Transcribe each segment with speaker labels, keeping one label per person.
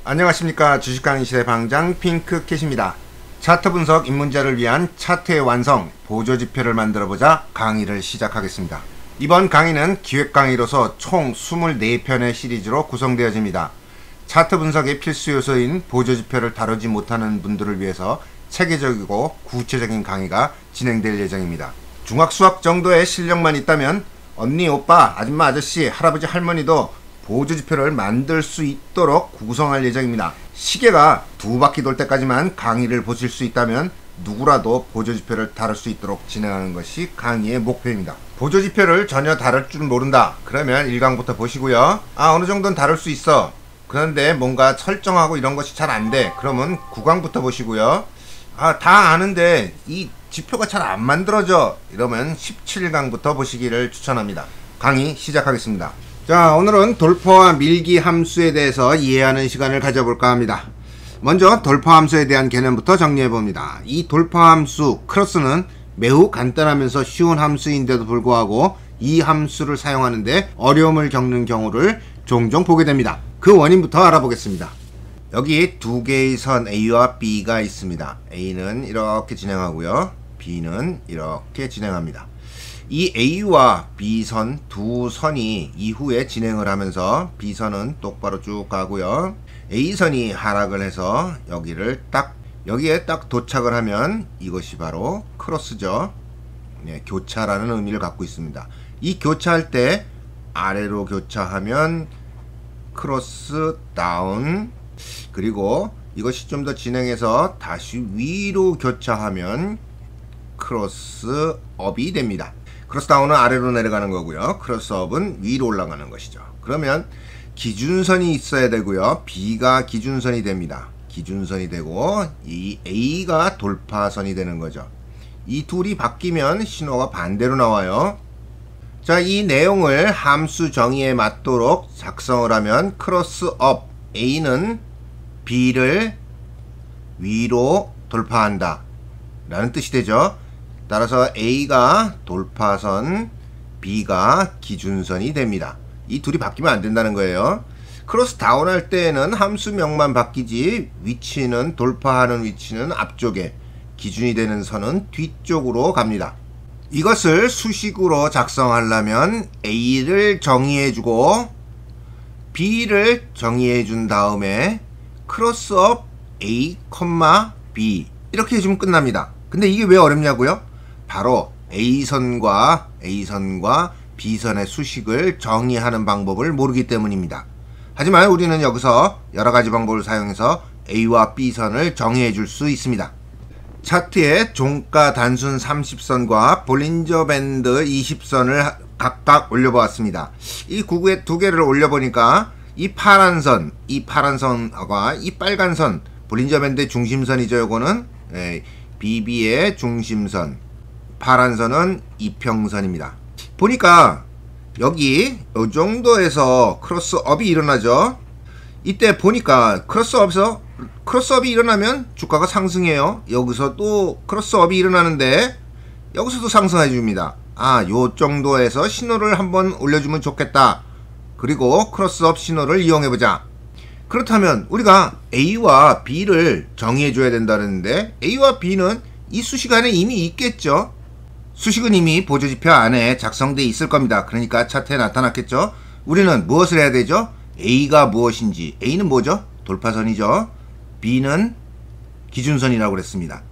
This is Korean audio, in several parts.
Speaker 1: 안녕하십니까. 주식강의 시대 방장 핑크캣입니다. 차트 분석 입문자를 위한 차트의 완성 보조지표를 만들어보자 강의를 시작하겠습니다. 이번 강의는 기획 강의로서 총 24편의 시리즈로 구성되어집니다. 차트 분석의 필수 요소인 보조지표를 다루지 못하는 분들을 위해서 체계적이고 구체적인 강의가 진행될 예정입니다. 중학수학 정도의 실력만 있다면 언니, 오빠, 아줌마, 아저씨, 할아버지, 할머니도 보조지표를 만들 수 있도록 구성할 예정입니다. 시계가 2바퀴 돌 때까지만 강의를 보실 수 있다면 누구라도 보조지표를 다룰 수 있도록 진행하는 것이 강의의 목표입니다. 보조지표를 전혀 다룰 줄 모른다. 그러면 1강부터 보시고요. 어느 정도는 다룰 수 있어. 그런데 뭔가 설정하고 이런 것이 잘 안 돼. 그러면 9강부터 보시고요. 다 아는데 이 지표가 잘 안 만들어져. 이러면 17강부터 보시기를 추천합니다. 강의 시작하겠습니다. 자, 오늘은 돌파와 밀기 함수에 대해서 이해하는 시간을 가져볼까 합니다. 먼저 돌파 함수에 대한 개념부터 정리해 봅니다. 이 돌파 함수 크로스는 매우 간단하면서 쉬운 함수인데도 불구하고 이 함수를 사용하는데 어려움을 겪는 경우를 종종 보게 됩니다. 그 원인부터 알아보겠습니다. 여기 두 개의 선 A와 B가 있습니다. A는 이렇게 진행하고요, B는 이렇게 진행합니다. 이 A와 B선 두 선이 이후에 진행을 하면서 B선은 똑바로 쭉 가고요, A선이 하락을 해서 여기에 딱 도착을 하면 이것이 바로 크로스죠. 교차라는 의미를 갖고 있습니다. 이 교차할 때 아래로 교차하면 크로스 다운, 그리고 이것이 좀 더 진행해서 다시 위로 교차하면 크로스 업이 됩니다. 크로스 다운은 아래로 내려가는 거고요, 크로스 업은 위로 올라가는 것이죠. 그러면 기준선이 있어야 되고요, B가 기준선이 됩니다. 기준선이 되고 이 A가 돌파선이 되는 거죠. 이 둘이 바뀌면 신호가 반대로 나와요. 자, 이 내용을 함수 정의에 맞도록 작성을 하면 크로스 업 A는 B를 위로 돌파한다 라는 뜻이 되죠. 따라서 A가 돌파선, B가 기준선이 됩니다. 이 둘이 바뀌면 안 된다는 거예요. 크로스 다운 할 때에는 함수명만 바뀌지 위치는, 돌파하는 위치는 앞쪽에, 기준이 되는 선은 뒤쪽으로 갑니다. 이것을 수식으로 작성하려면 A를 정의해주고 B를 정의해준 다음에 크로스업 A, B 이렇게 해주면 끝납니다. 근데 이게 왜 어렵냐고요? 바로 A선과 B선의 수식을 정의하는 방법을 모르기 때문입니다. 하지만 우리는 여기서 여러가지 방법을 사용해서 A와 B선을 정의해 줄 수 있습니다. 차트에 종가 단순 30선과 볼린저 밴드 20선을 각각 올려보았습니다. 이 두 개를 올려보니까 이 파란 선과 이 빨간 선, 볼린저 밴드의 중심선이죠. 요거는 BB의 중심선, 파란 선은 이평선입니다. 보니까 여기 요 정도에서 크로스업이 일어나죠. 이때 보니까 크로스업이 일어나면 주가가 상승해요. 여기서 또 크로스업이 일어나는데 여기서도 상승해 줍니다. 요 정도에서 신호를 한번 올려주면 좋겠다. 그리고 크로스업 신호를 이용해보자. 그렇다면 우리가 A와 B를 정의해 줘야 된다는데 A와 B는 이 수식 안에 이미 있겠죠. 수식은 이미 보조지표 안에 작성되어 있을 겁니다. 그러니까 차트에 나타났겠죠. 우리는 무엇을 해야 되죠? A가 무엇인지, A는 뭐죠? 돌파선이죠. B는 기준선이라고 그랬습니다.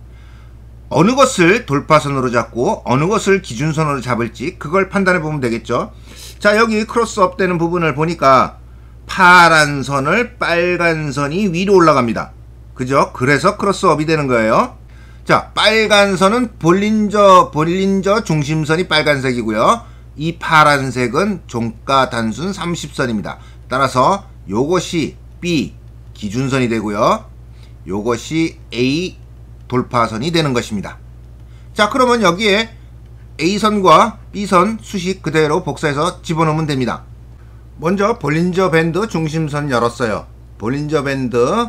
Speaker 1: 어느 것을 돌파선으로 잡고 어느 것을 기준선으로 잡을지 그걸 판단해 보면 되겠죠. 자, 여기 크로스업 되는 부분을 보니까 파란 선을 빨간 선이 위로 올라갑니다. 그죠? 그래서 크로스업이 되는 거예요. 자, 빨간 선은 볼린저 중심선이 빨간색이고요, 이 파란색은 종가 단순 30선입니다. 따라서 요것이 B 기준선이 되고요, 요것이 A 돌파선이 되는 것입니다. 자, 그러면 여기에 A선과 B선 수식 그대로 복사해서 집어넣으면 됩니다. 먼저 볼린저 밴드 중심선 열었어요. 볼린저 밴드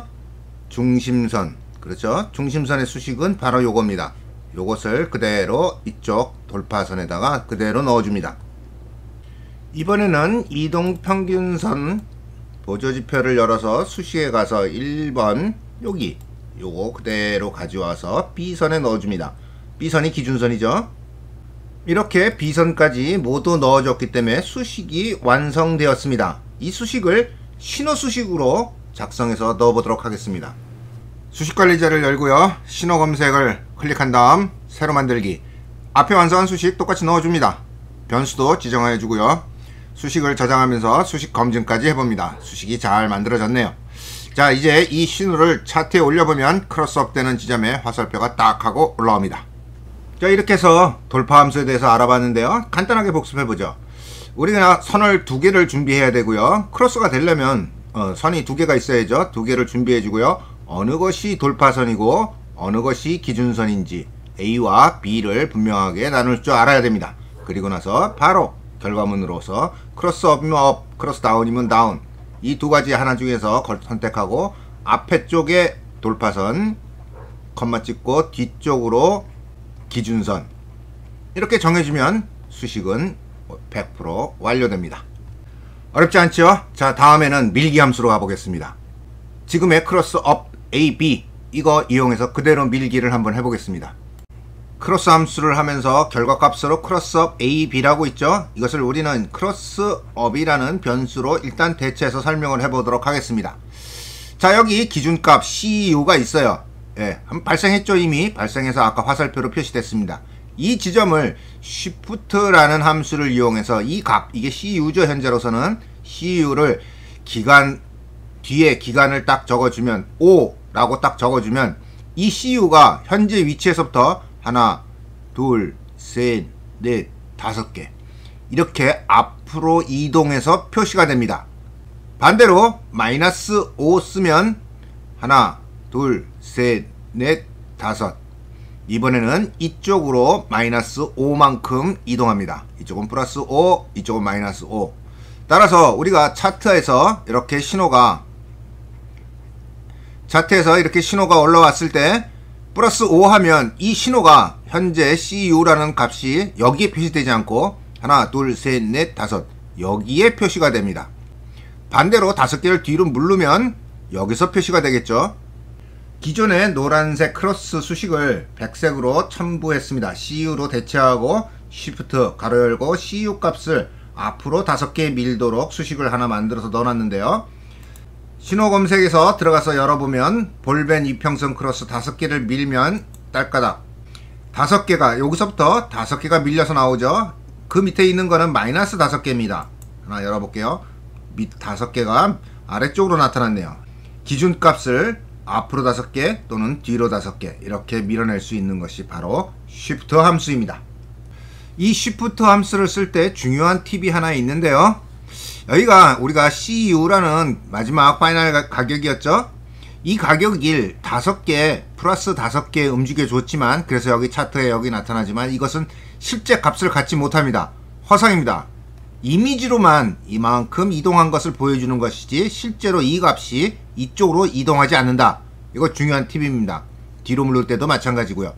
Speaker 1: 중심선, 그렇죠? 중심선의 수식은 바로 요겁니다. 요것을 그대로 이쪽 돌파선에다가 그대로 넣어줍니다. 이번에는 이동평균선 보조지표를 열어서 수식에 가서 1번 여기 요거 그대로 가져와서 B선에 넣어줍니다. B선이 기준선이죠. 이렇게 B선까지 모두 넣어줬기 때문에 수식이 완성되었습니다. 이 수식을 신호 수식으로 작성해서 넣어보도록 하겠습니다. 수식관리자를 열고요. 신호 검색을 클릭한 다음 새로 만들기. 앞에 완성한 수식 똑같이 넣어줍니다. 변수도 지정해 주고요. 수식을 저장하면서 수식 검증까지 해봅니다. 수식이 잘 만들어졌네요. 자, 이제 이 신호를 차트에 올려보면 크로스업 되는 지점에 화살표가 딱 하고 올라옵니다. 자, 이렇게 해서 돌파 함수에 대해서 알아봤는데요. 간단하게 복습해보죠. 우리가 선을 두 개를 준비해야 되고요. 크로스가 되려면 선이 두 개가 있어야죠. 두 개를 준비해 주고요. 어느 것이 돌파선이고 어느 것이 기준선인지 A와 B를 분명하게 나눌 줄 알아야 됩니다. 그리고 나서 바로 결과문으로서 크로스업이면 업, 크로스다운이면 다운, 이 두 가지 하나 중에서 선택하고 앞에 쪽에 돌파선 컴마 찍고 뒤쪽으로 기준선 이렇게 정해주면 수식은 100% 완료됩니다. 어렵지 않죠? 자, 다음에는 밀기 함수로 가보겠습니다. 지금의 크로스업 A, B 이거 이용해서 그대로 밀기를 한번 해보겠습니다. 크로스 함수를 하면서 결과값으로 크로스업 A, B라고 있죠. 이것을 우리는 크로스업이라는 변수로 일단 대체해서 설명을 해보도록 하겠습니다. 자, 여기 기준값 CU가 있어요. 예, 발생했죠. 이미 발생해서 아까 화살표로 표시됐습니다. 이 지점을 shift라는 함수를 이용해서 이 값, 이게 CU죠. 현재로서는 CU를 기간 뒤에 기간을 딱 적어주면 5라고 딱 적어주면 이 CU가 현재 위치에서부터 하나, 둘, 셋, 넷, 5개 이렇게 앞으로 이동해서 표시가 됩니다. 반대로 마이너스 5 쓰면 하나, 둘, 셋, 넷, 5 이번에는 이쪽으로 마이너스 5만큼 이동합니다. 이쪽은 플러스 5, 이쪽은 마이너스 5. 따라서 우리가 차트에서 이렇게 신호가 올라왔을 때 플러스 5 하면 이 신호가 현재 CU라는 값이 여기에 표시되지 않고 하나, 둘, 셋, 넷, 5 여기에 표시가 됩니다. 반대로 5개를 뒤로 누르면 여기서 표시가 되겠죠. 기존의 노란색 크로스 수식을 백색으로 첨부했습니다. CU로 대체하고 Shift 가로 열고 CU 값을 앞으로 5개 밀도록 수식을 하나 만들어서 넣어놨는데요. 신호 검색에서 들어가서 열어보면 볼벤 이평선 크로스 5개를 밀면 딸까닥 5개가 여기서부터 5개가 밀려서 나오죠. 그 밑에 있는 거는 마이너스 5개입니다. 하나 열어볼게요. 밑 5개가 아래쪽으로 나타났네요. 기준값을 앞으로 5개 또는 뒤로 5개 이렇게 밀어낼 수 있는 것이 바로 Shift 함수입니다. 이 Shift 함수를 쓸 때 중요한 팁이 하나 있는데요. 여기가 우리가 CU라는 마지막 파이널 가격이었죠. 이 가격을 5개 플러스 5개 움직여 줬지만 그래서 여기 차트에 여기 나타나지만 이것은 실제 값을 갖지 못합니다. 허상입니다. 이미지로만 이만큼 이동한 것을 보여주는 것이지 실제로 이 값이 이쪽으로 이동하지 않는다. 이거 중요한 팁입니다. 뒤로 물을 때도 마찬가지고요.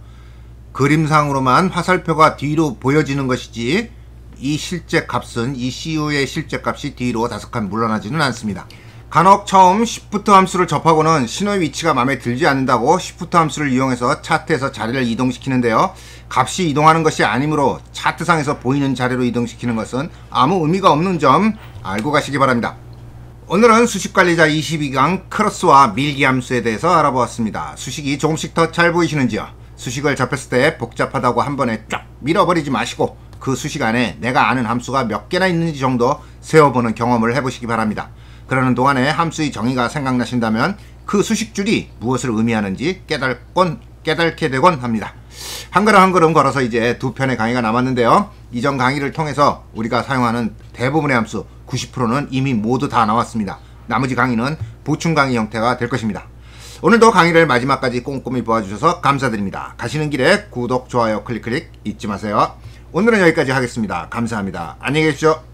Speaker 1: 그림상으로만 화살표가 뒤로 보여지는 것이지 이 실제 값은 이 CU의 실제 값이 뒤로 5칸 물러나지는 않습니다. 간혹 처음 Shift 함수를 접하고는 신호의 위치가 마음에 들지 않는다고 Shift 함수를 이용해서 차트에서 자리를 이동시키는데요. 값이 이동하는 것이 아니므로 차트상에서 보이는 자리로 이동시키는 것은 아무 의미가 없는 점 알고 가시기 바랍니다. 오늘은 수식관리자 22강 크로스와 밀기 함수에 대해서 알아보았습니다. 수식이 조금씩 더 잘 보이시는지요? 수식을 접했을 때 복잡하다고 한 번에 쫙 밀어버리지 마시고 그 수식 안에 내가 아는 함수가 몇 개나 있는지 정도 세워보는 경험을 해보시기 바랍니다. 그러는 동안에 함수의 정의가 생각나신다면 그 수식줄이 무엇을 의미하는지 깨닫게 되곤 합니다. 한 걸음 한 걸음 걸어서 이제 2편의 강의가 남았는데요. 이전 강의를 통해서 우리가 사용하는 대부분의 함수 90%는 이미 모두 다 나왔습니다. 나머지 강의는 보충 강의 형태가 될 것입니다. 오늘도 강의를 마지막까지 꼼꼼히 보아주셔서 감사드립니다. 가시는 길에 구독, 좋아요, 클릭 잊지 마세요. 오늘은 여기까지 하겠습니다. 감사합니다. 안녕히 계십시오.